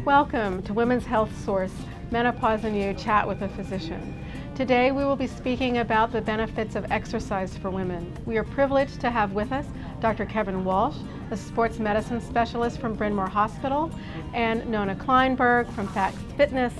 Welcome to Women's Health Source, Menopause and You Chat with a Physician. Today we will be speaking about the benefits of exercise for women. We are privileged to have with us Dr. Kevin Walsh, a sports medicine specialist from Bryn Mawr Hospital, and Nona Kleinberg from Fact Fitness,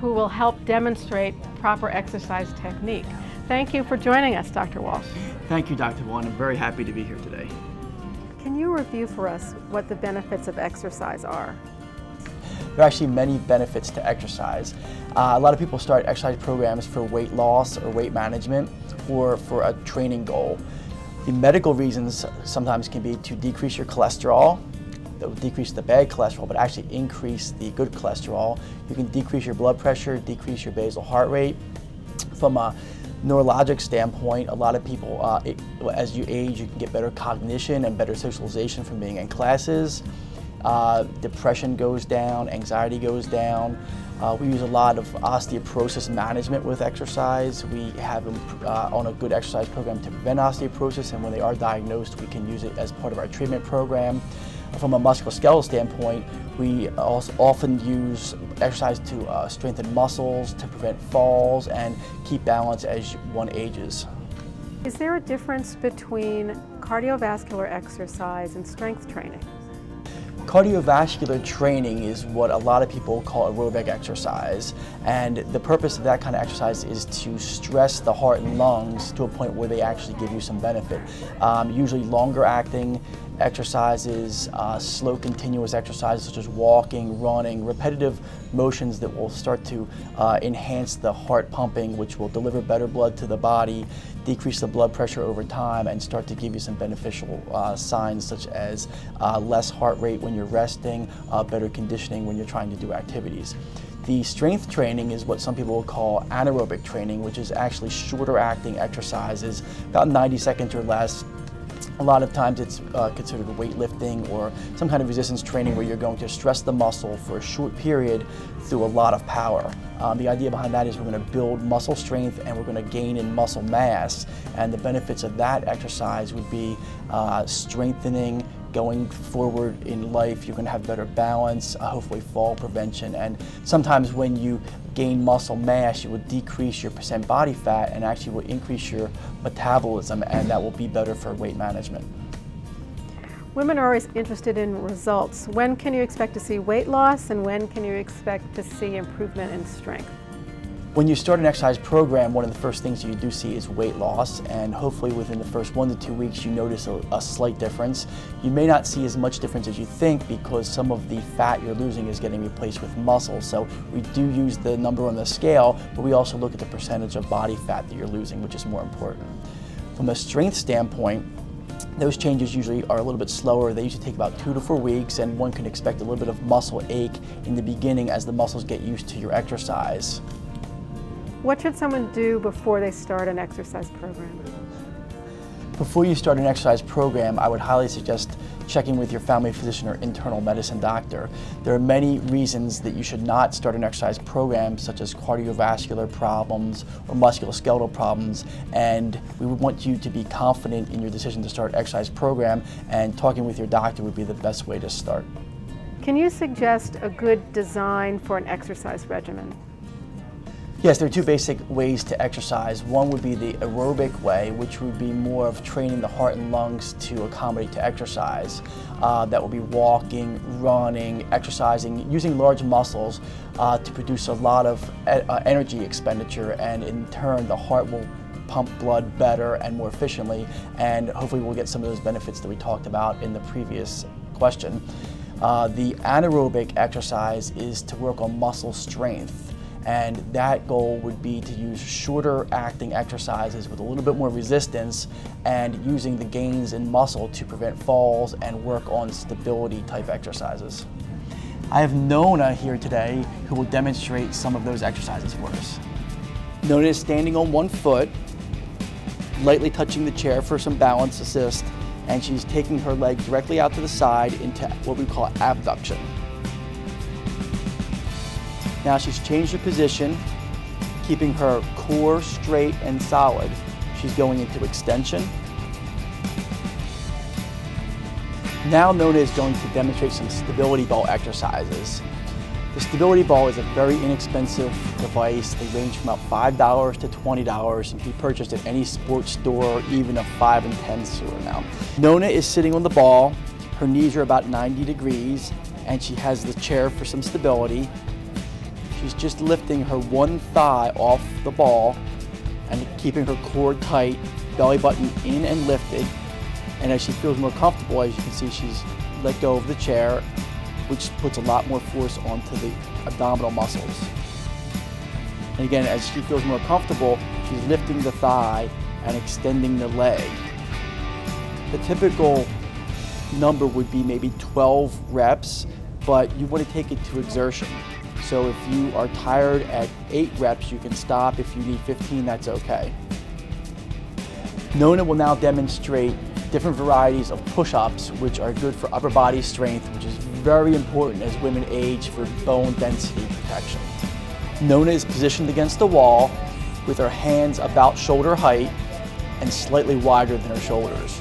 who will help demonstrate proper exercise technique. Thank you for joining us, Dr. Walsh. Thank you, Dr. Vaughn. I'm very happy to be here today. Can you review for us what the benefits of exercise are? There are actually many benefits to exercise. A lot of people start exercise programs for weight loss or weight management or for a training goal. The medical reasons sometimes can be to decrease your cholesterol. That will decrease the bad cholesterol, but actually increase the good cholesterol. You can decrease your blood pressure, decrease your basal heart rate. From a neurologic standpoint, a lot of people, as you age, you can get better cognition and better socialization from being in classes. Depression goes down, anxiety goes down. We use a lot of osteoporosis management with exercise. We have them on a good exercise program to prevent osteoporosis, and when they are diagnosed, we can use it as part of our treatment program. From a musculoskeletal standpoint, we also often use exercise to strengthen muscles, to prevent falls, and keep balance as one ages. Is there a difference between cardiovascular exercise and strength training? Cardiovascular training is what a lot of people call aerobic exercise, and the purpose of that kind of exercise is to stress the heart and lungs to a point where they actually give you some benefit. Usually longer acting exercises, slow continuous exercises such as walking, running, repetitive motions that will start to enhance the heart pumping, which will deliver better blood to the body, decrease the blood pressure over time, and start to give you some beneficial signs such as less heart rate when you're resting, better conditioning when you're trying to do activities. The strength training is what some people will call anaerobic training, which is actually shorter acting exercises, about 90 seconds or less. A lot of times it's considered weightlifting or some kind of resistance training where you're going to stress the muscle for a short period through a lot of power. The idea behind that is we're going to build muscle strength and we're going to gain in muscle mass, and the benefits of that exercise would be strengthening, going forward in life. You're going to have better balance, hopefully fall prevention, and sometimes when you gain muscle mass, you will decrease your percent body fat and actually will increase your metabolism, and that will be better for weight management. Women are always interested in results. When can you expect to see weight loss, and when can you expect to see improvement in strength? When you start an exercise program, one of the first things you do see is weight loss, and hopefully within the first 1 to 2 weeks you notice a slight difference. You may not see as much difference as you think because some of the fat you're losing is getting replaced with muscle. So we do use the number on the scale, but we also look at the percentage of body fat that you're losing, which is more important. From a strength standpoint, those changes usually are a little bit slower. They usually take about 2 to 4 weeks, and one can expect a little bit of muscle ache in the beginning as the muscles get used to your exercise. What should someone do before they start an exercise program? Before you start an exercise program, I would highly suggest checking with your family physician or internal medicine doctor. There are many reasons that you should not start an exercise program, such as cardiovascular problems or musculoskeletal problems, and we would want you to be confident in your decision to start an exercise program, and talking with your doctor would be the best way to start. Can you suggest a good design for an exercise regimen? Yes, there are two basic ways to exercise. One would be the aerobic way, which would be more of training the heart and lungs to accommodate to exercise. That would be walking, running, exercising, using large muscles to produce a lot of energy expenditure, and in turn the heart will pump blood better and more efficiently, and hopefully we'll get some of those benefits that we talked about in the previous question. The anaerobic exercise is to work on muscle strength. And that goal would be to use shorter acting exercises with a little bit more resistance and using the gains in muscle to prevent falls and work on stability type exercises. I have Nona here today who will demonstrate some of those exercises for us. Nona is standing on one foot, lightly touching the chair for some balance assist, and she's taking her leg directly out to the side into what we call abduction. Now she's changed her position, keeping her core straight and solid. She's going into extension. Now Nona is going to demonstrate some stability ball exercises. The stability ball is a very inexpensive device. They range from about $5 to $20 and can be purchased at any sports store or even a 5 and 10 store now. Nona is sitting on the ball. Her knees are about 90 degrees and she has the chair for some stability. She's just lifting her one thigh off the ball and keeping her core tight, belly button in and lifted. And as she feels more comfortable, as you can see, she's let go of the chair, which puts a lot more force onto the abdominal muscles. And again, as she feels more comfortable, she's lifting the thigh and extending the leg. The typical number would be maybe 12 reps, but you want to take it to exertion. So if you are tired at 8 reps, you can stop. If you need 15, that's okay. Nona will now demonstrate different varieties of push-ups, which are good for upper body strength, which is very important as women age for bone density protection. Nona is positioned against the wall with her hands about shoulder height and slightly wider than her shoulders.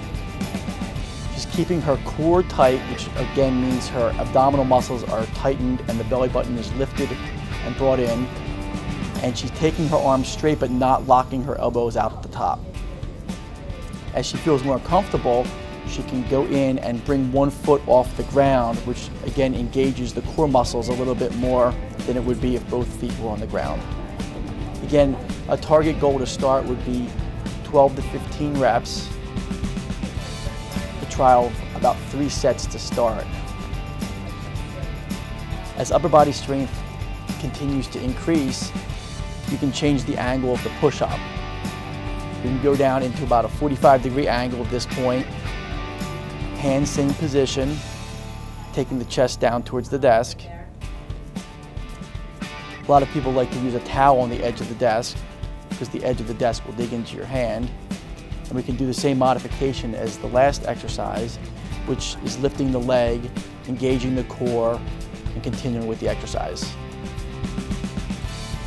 She's keeping her core tight, which again means her abdominal muscles are tightened and the belly button is lifted and brought in. And she's taking her arms straight but not locking her elbows out at the top. As she feels more comfortable, she can go in and bring one foot off the ground, which again engages the core muscles a little bit more than it would be if both feet were on the ground. Again, a target goal to start would be 12 to 15 reps. A trial of about 3 sets to start. As upper body strength continues to increase, you can change the angle of the push-up. We can go down into about a 45-degree angle at this point. Hands same position, taking the chest down towards the desk. A lot of people like to use a towel on the edge of the desk because the edge of the desk will dig into your hand. And we can do the same modification as the last exercise, which is lifting the leg, engaging the core, and continuing with the exercise.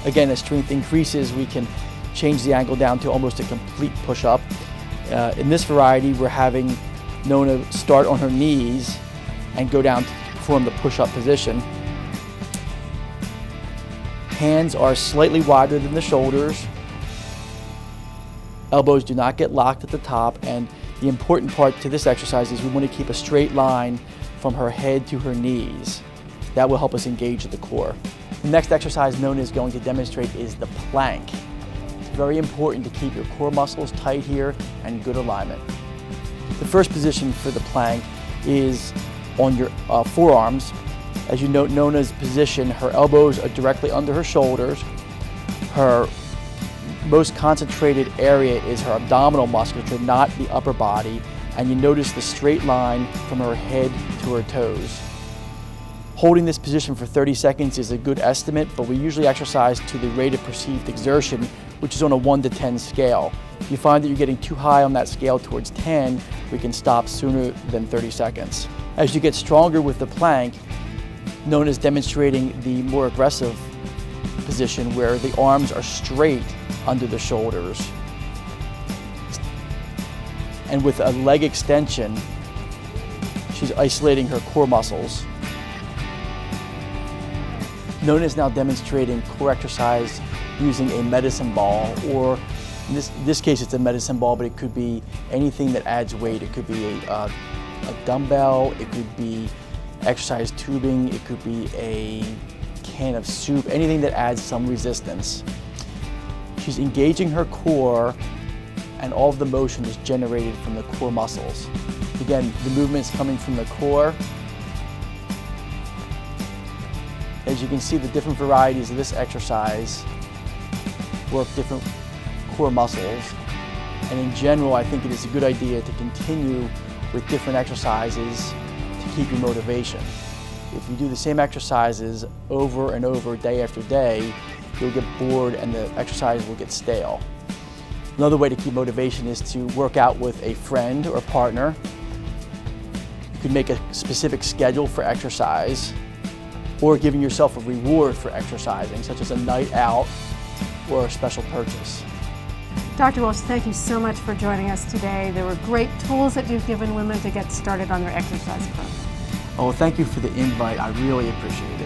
Again, as strength increases, we can change the angle down to almost a complete push-up. In this variety, we're having Nona start on her knees and go down to perform the push-up position. Hands are slightly wider than the shoulders. Elbows do not get locked at the top, and the important part to this exercise is we want to keep a straight line from her head to her knees. That will help us engage the core. The next exercise Nona is going to demonstrate is the plank. Very important to keep your core muscles tight here and good alignment. The first position for the plank is on your forearms. As you note Nona's position, her elbows are directly under her shoulders. Her most concentrated area is her abdominal musculature, not the upper body. And you notice the straight line from her head to her toes. Holding this position for 30 seconds is a good estimate, but we usually exercise to the rate of perceived exertion, which is on a 1 to 10 scale. If you find that you're getting too high on that scale towards 10, we can stop sooner than 30 seconds. As you get stronger with the plank, Nona is demonstrating the more aggressive position where the arms are straight under the shoulders. And with a leg extension, she's isolating her core muscles. Nona is now demonstrating core exercise using a medicine ball, or in this case it's a medicine ball, but it could be anything that adds weight. It could be a dumbbell, it could be exercise tubing, it could be a can of soup, anything that adds some resistance. She's engaging her core, and all of the motion is generated from the core muscles. Again, the movement is coming from the core. As you can see, the different varieties of this exercise work different core muscles. And in general, I think it is a good idea to continue with different exercises to keep your motivation. If you do the same exercises over and over, day after day, you'll get bored and the exercise will get stale. Another way to keep motivation is to work out with a friend or partner. You could make a specific schedule for exercise, or giving yourself a reward for exercising, such as a night out or a special purchase. Dr. Walsh, thank you so much for joining us today. There were great tools that you've given women to get started on their exercise program. Oh, thank you for the invite. I really appreciate it.